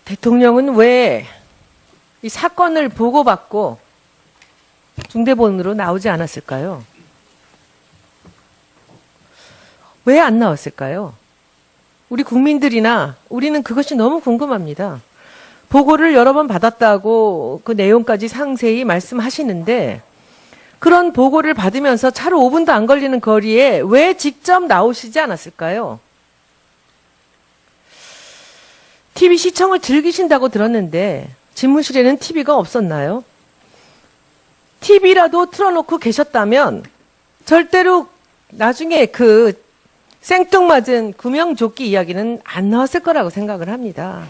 대통령은 왜 이 사건을 보고받고 중대본으로 나오지 않았을까요? 왜 안 나왔을까요? 우리 국민들이나 우리는 그것이 너무 궁금합니다. 보고를 여러 번 받았다고 그 내용까지 상세히 말씀하시는데 그런 보고를 받으면서 차로 5분도 안 걸리는 거리에 왜 직접 나오시지 않았을까요? TV 시청을 즐기신다고 들었는데 집무실에는 TV가 없었나요? TV라도 틀어놓고 계셨다면 절대로 나중에 그 생뚱맞은 구명조끼 이야기는 안 나왔을 거라고 생각을 합니다.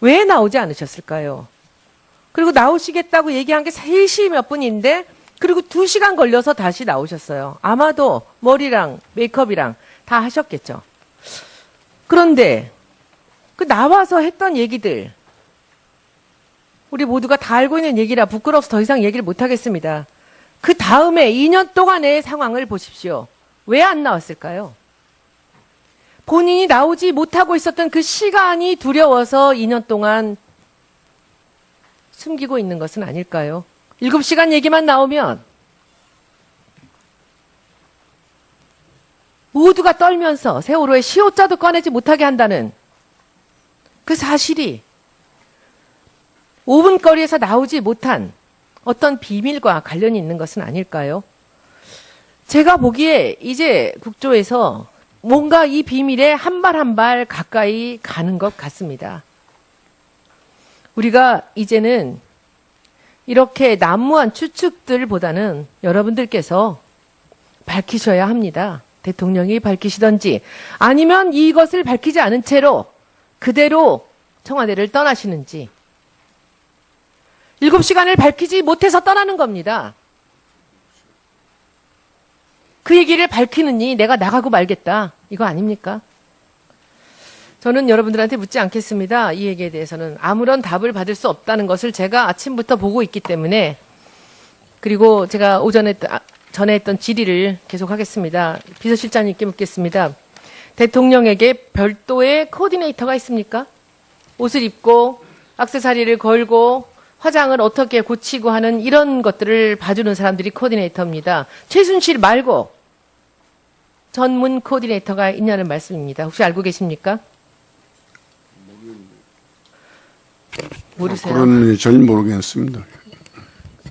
왜 나오지 않으셨을까요? 그리고 나오시겠다고 얘기한 게 3시 몇 분인데 그리고 2시간 걸려서 다시 나오셨어요. 아마도 머리랑 메이크업이랑 다 하셨겠죠. 그런데 그 나와서 했던 얘기들 우리 모두가 다 알고 있는 얘기라 부끄러워서 더 이상 얘기를 못하겠습니다. 그 다음에 2년 동안의 상황을 보십시오. 왜 안 나왔을까요? 본인이 나오지 못하고 있었던 그 시간이 두려워서 2년 동안 숨기고 있는 것은 아닐까요? 7시간 얘기만 나오면 모두가 떨면서 세월호의 시호자도 꺼내지 못하게 한다는 그 사실이 5분 거리에서 나오지 못한 어떤 비밀과 관련이 있는 것은 아닐까요? 제가 보기에 이제 국조에서 뭔가 이 비밀에 한 발 한 발 가까이 가는 것 같습니다. 우리가 이제는 이렇게 난무한 추측들보다는 여러분들께서 밝히셔야 합니다. 대통령이 밝히시던지 아니면 이것을 밝히지 않은 채로 그대로 청와대를 떠나시는지 7시간을 밝히지 못해서 떠나는 겁니다. 그 얘기를 밝히느니 내가 나가고 말겠다. 이거 아닙니까? 저는 여러분들한테 묻지 않겠습니다. 이 얘기에 대해서는 아무런 답을 받을 수 없다는 것을 제가 아침부터 보고 있기 때문에 그리고 제가 전에 했던 질의를 계속하겠습니다. 비서실장님께 묻겠습니다. 대통령에게 별도의 코디네이터가 있습니까? 옷을 입고 액세서리를 걸고 화장을 어떻게 고치고 하는 이런 것들을 봐주는 사람들이 코디네이터입니다. 최순실 말고 전문 코디네이터가 있냐는 말씀입니다. 혹시 알고 계십니까? 모르세요? 그런 전혀 모르겠습니다.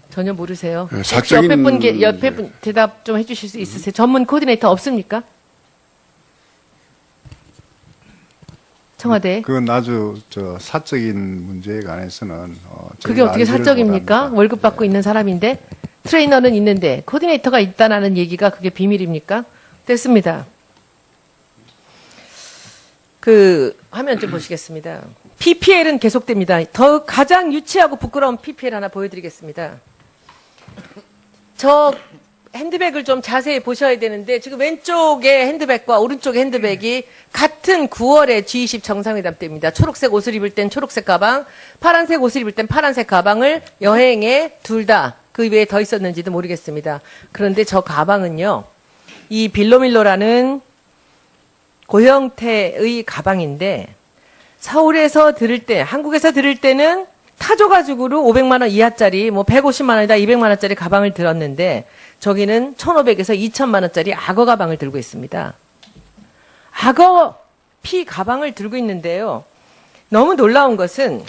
전혀 모르세요? 네, 혹시 옆에 분 대답 좀 해주실 수 있으세요? 전문 코디네이터 없습니까? 청와대. 그건 아주 사적인 문제에 관해서는 그게 어떻게 사적입니까? 월급 받고 있는 사람인데 트레이너는 있는데 코디네이터가 있다는 얘기가 그게 비밀입니까? 됐습니다. 그 화면 좀 보시겠습니다. PPL은 계속됩니다. 더 가장 유치하고 부끄러운 PPL 하나 보여드리겠습니다. 저 핸드백을 좀 자세히 보셔야 되는데 지금 왼쪽의 핸드백과 오른쪽의 핸드백이 같은 9월의 G20 정상회담 때입니다. 초록색 옷을 입을 땐 초록색 가방, 파란색 옷을 입을 땐 파란색 가방을 여행에 둘 다 그 외에 더 있었는지도 모르겠습니다. 그런데 저 가방은요. 이 빌로밀로라는 고형태의 가방인데 서울에서 들을 때, 한국에서 들을 때는 타조가죽으로 500만 원 이하짜리, 150만 원이다 200만 원짜리 가방을 들었는데 저기는 1,500에서 2,000만 원짜리 악어 가방을 들고 있습니다. 악어 피 가방을 들고 있는데요. 너무 놀라운 것은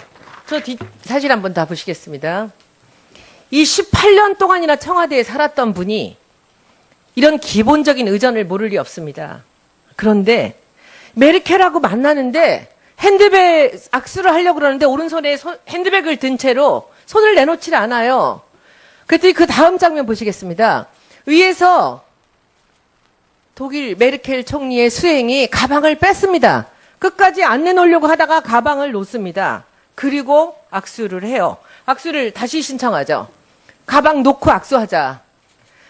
저 사실 한번 다 보시겠습니다. 이 18년 동안이나 청와대에 살았던 분이 이런 기본적인 의전을 모를 리 없습니다. 그런데 메르켈하고 만나는데 핸드백 악수를 하려고 그러는데 오른손에 핸드백을 든 채로 손을 내놓질 않아요. 그랬더니 그 다음 장면 보시겠습니다. 위에서 독일 메르켈 총리의 수행이 가방을 뺐습니다. 끝까지 안 내놓으려고 하다가 가방을 놓습니다. 그리고 악수를 해요. 악수를 다시 신청하죠. 가방 놓고 악수하자.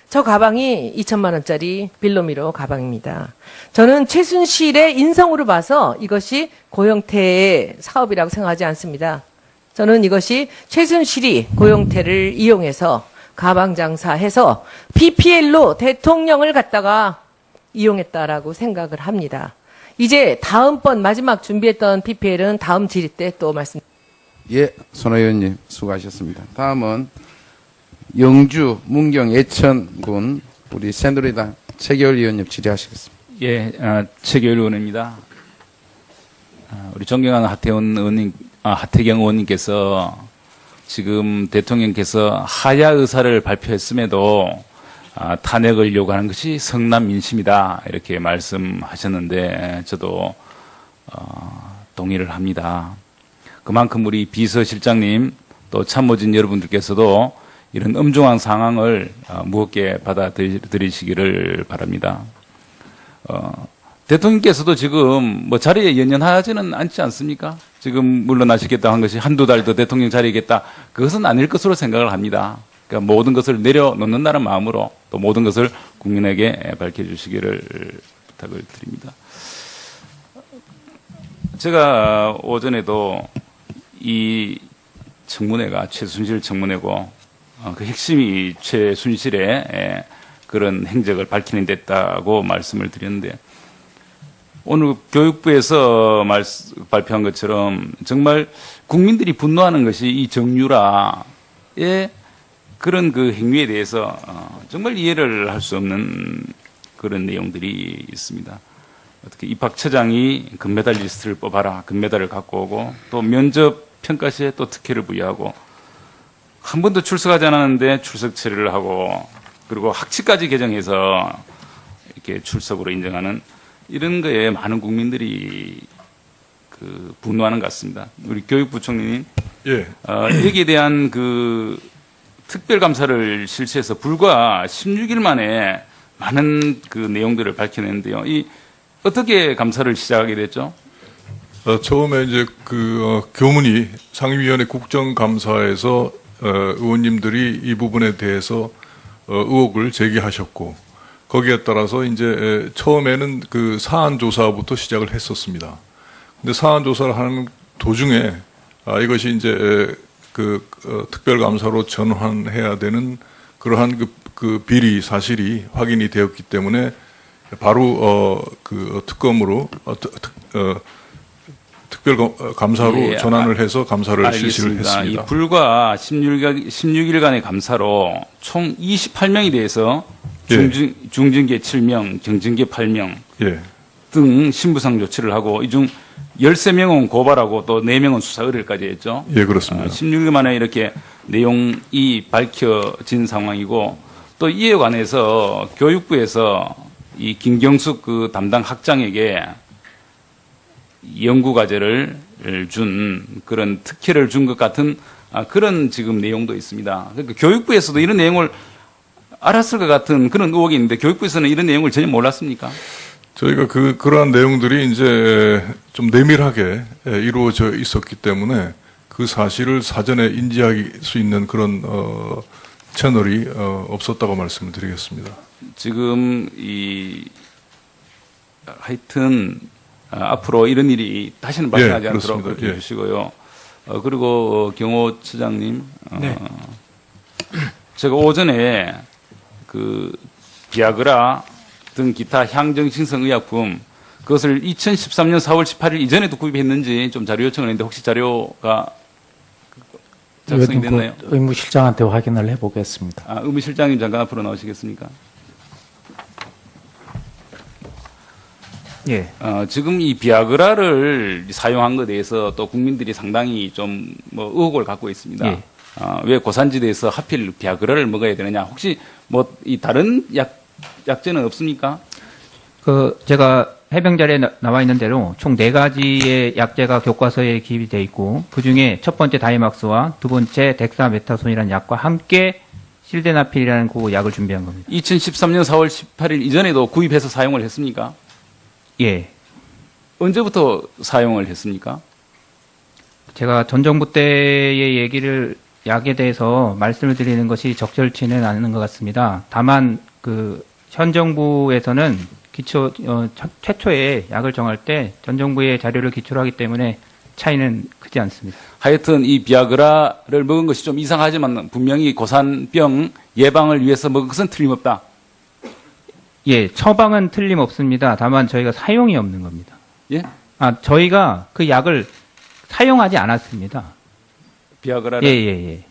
저 가방이 2,000만 원짜리 빌로미로 가방입니다. 저는 최순실의 인성으로 봐서 이것이 고영태의 사업이라고 생각하지 않습니다. 저는 이것이 최순실이 고영태를 이용해서 가방 장사해서 PPL로 대통령을 갖다가 이용했다라고 생각을 합니다. 이제 다음번 마지막 준비했던 PPL은 다음 질의 때 또 말씀. 예, 손 의원님 수고하셨습니다. 다음은 영주, 문경, 예천군 우리 새누리당 최계월 의원님 질의하시겠습니다. 예, 최계열 의원입니다. 우리 존경하는 하태경 의원님께서 지금 대통령께서 하야 의사를 발표했음에도 탄핵을 요구하는 것이 성남 민심이다 이렇게 말씀하셨는데 저도 동의를 합니다. 그만큼 우리 비서실장님 또 참모진 여러분들께서도 이런 엄중한 상황을 무겁게 받아들이시기를 바랍니다. 대통령께서도 지금 뭐 자리에 연연하지는 않지 않습니까? 지금 물러나시겠다 한 것이 한두 달 더 대통령 자리겠다. 그것은 아닐 것으로 생각을 합니다. 그러니까 모든 것을 내려놓는다는 마음으로 또 모든 것을 국민에게 밝혀주시기를 부탁을 드립니다. 제가 오전에도 이 청문회가 최순실 청문회고 그 핵심이 최순실의 그런 행적을 밝히는 데 있다고 말씀을 드렸는데 오늘 교육부에서 발표한 것처럼 정말 국민들이 분노하는 것이 이 정유라의 그런 그 행위에 대해서 정말 이해를 할 수 없는 그런 내용들이 있습니다. 어떻게 입학처장이 금메달 리스트를 뽑아라. 금메달을 갖고 오고 또 면접 평가 시에 또 특혜를 부여하고 한 번도 출석하지 않았는데 출석 처리를 하고 그리고 학칙까지 개정해서 이렇게 출석으로 인정하는 이런 거에 많은 국민들이 그 분노하는 것 같습니다. 우리 교육부총리님, 예. 여기에 대한 그 특별감사를 실시해서 불과 16일 만에 많은 그 내용들을 밝혀냈는데요. 이 어떻게 감사를 시작하게 됐죠? 처음에 이제 교문위 상임위원회 국정감사에서 의원님들이 이 부분에 대해서 의혹을 제기하셨고 거기에 따라서 이제 처음에는 그 사안 조사부터 시작을 했었습니다. 근데 사안 조사를 하는 도중에 이것이 이제 특별감사로 전환해야 되는 그러한 그 비리 사실이 확인이 되었기 때문에 바로 특검으로 특별감사로 예, 전환을 해서 감사를 실시를 알겠습니다. 했습니다. 이 불과 16일간의 감사로 총 28명에 대해서 중징계 7명, 경징계 8명 예. 등 신부상 조치를 하고 이 중 13명은 고발하고 또 4명은 수사 의뢰까지 했죠. 예, 그렇습니다. 16일 만에 이렇게 내용이 밝혀진 상황이고 또 이에 관해서 교육부에서 이 김경숙 그 담당 학장에게 연구과제를 준 그런 특혜를 준 것 같은 그런 지금 내용도 있습니다. 그러니까 교육부에서도 이런 내용을 알았을 것 같은 그런 의혹이 있는데 교육부에서는 이런 내용을 전혀 몰랐습니까? 저희가 그러한 내용들이 이제 좀 내밀하게 이루어져 있었기 때문에 그 사실을 사전에 인지할 수 있는 그런 채널이 없었다고 말씀을 드리겠습니다. 지금 하여튼 앞으로 이런 일이 다시는 발생하지 않도록 그렇습니다. 그렇게 해주시고요. 그리고 경호 처장님, 네. 제가 오전에 그 비아그라 등 기타 향정신성 의약품 그것을 2013년 4월 18일 이전에도 구입했는지 좀 자료 요청을 했는데 혹시 자료가 작성이 됐나요? 의무실장한테 확인을 해보겠습니다. 의무실장님 잠깐 앞으로 나오시겠습니까? 예. 지금 이 비아그라를 사용한 것에 대해서 또 국민들이 상당히 좀 뭐 의혹을 갖고 있습니다. 예. 왜 고산지대에서 하필 비아그라를 먹어야 되느냐? 혹시 뭐 이 다른 약제는 없습니까? 제가 해병자리에 나와 있는 대로 총 4가지의 약제가 교과서에 기입이 돼 있고 그 중에 첫 번째 다이막스와 두 번째 덱사메타손이라는 약과 함께 실데나필이라는 그 약을 준비한 겁니다. 2013년 4월 18일 이전에도 구입해서 사용을 했습니까? 예. 언제부터 사용을 했습니까? 제가 전 정부 때의 약에 대해서 말씀을 드리는 것이 적절치는 않은 것 같습니다. 다만 현 정부에서는 최초에 약을 정할 때 전 정부의 자료를 기초로 하기 때문에 차이는 크지 않습니다. 하여튼 이 비아그라를 먹은 것이 좀 이상하지만 분명히 고산병 예방을 위해서 먹은 것은 틀림없다. 예, 처방은 틀림없습니다. 다만 저희가 사용이 없는 겁니다. 예? 저희가 그 약을 사용하지 않았습니다. 비아그라를 예.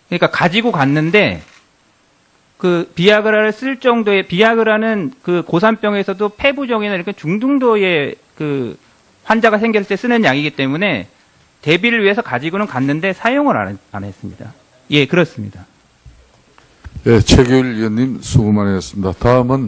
그러니까 가지고 갔는데 그 비아그라를 쓸 정도의 비아그라는 그 고산병에서도 폐부종이나 이렇게 중등도의 그 환자가 생겼을 때 쓰는 약이기 때문에 대비를 위해서 가지고는 갔는데 사용을 안 했습니다. 예, 그렇습니다. 예, 최규일 의원님 수고 많으셨습니다. 다음은